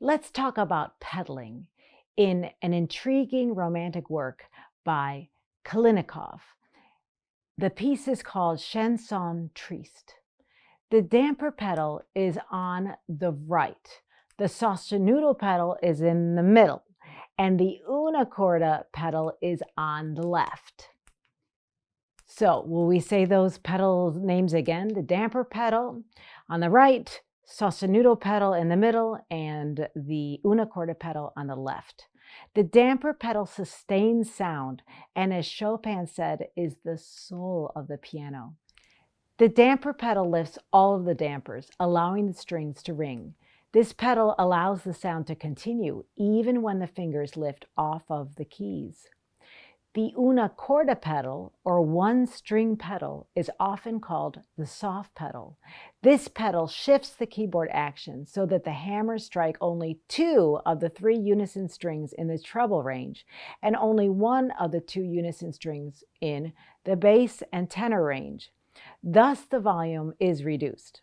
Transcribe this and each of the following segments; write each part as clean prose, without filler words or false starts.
Let's talk about pedaling in an intriguing romantic work by Kalinnikov. The piece is called Chanson Triste. The damper pedal is on the right. The sostenuto pedal is in the middle, and the una corda pedal is on the left. So will we say those pedal names again? The damper pedal on the right, sostenuto pedal in the middle, and the una corda pedal on the left. The damper pedal sustains sound, and as Chopin said, is the soul of the piano. The damper pedal lifts all of the dampers, allowing the strings to ring. This pedal allows the sound to continue even when the fingers lift off of the keys. The una corda pedal, or one-string pedal, is often called the soft pedal. This pedal shifts the keyboard action so that the hammers strike only 2 of the 3 unison strings in the treble range, and only 1 of the 2 unison strings in the bass and tenor range. Thus, the volume is reduced.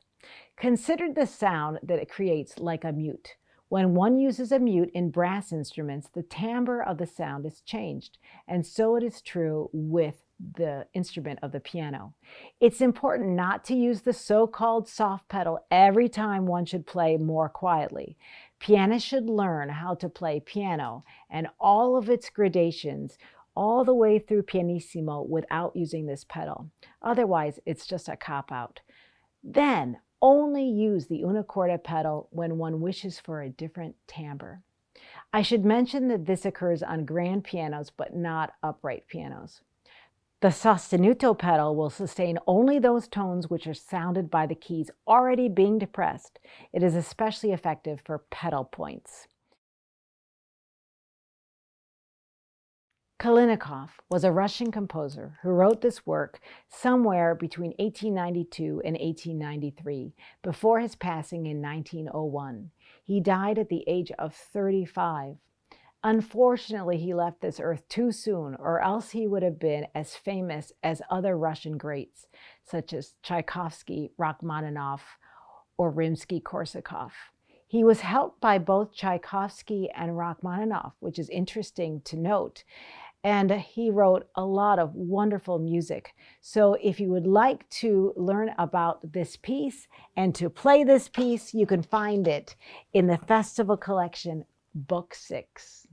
Consider the sound that it creates like a mute. When one uses a mute in brass instruments, the timbre of the sound is changed, and so it is true with the instrument of the piano. It's important not to use the so-called soft pedal every time one should play more quietly. Pianists should learn how to play piano and all of its gradations all the way through pianissimo without using this pedal. Otherwise, it's just a cop-out. Then, only use the una corda pedal when one wishes for a different timbre. I should mention that this occurs on grand pianos, but not upright pianos. The sostenuto pedal will sustain only those tones which are sounded by the keys already being depressed. It is especially effective for pedal points. Kalinnikov was a Russian composer who wrote this work somewhere between 1892 and 1893, before his passing in 1901. He died at the age of 35. Unfortunately, he left this earth too soon, or else he would have been as famous as other Russian greats, such as Tchaikovsky, Rachmaninoff, or Rimsky-Korsakov. He was helped by both Tchaikovsky and Rachmaninoff, which is interesting to note. And he wrote a lot of wonderful music. So if you would like to learn about this piece and to play this piece, you can find it in the Festival Collection, Book 6.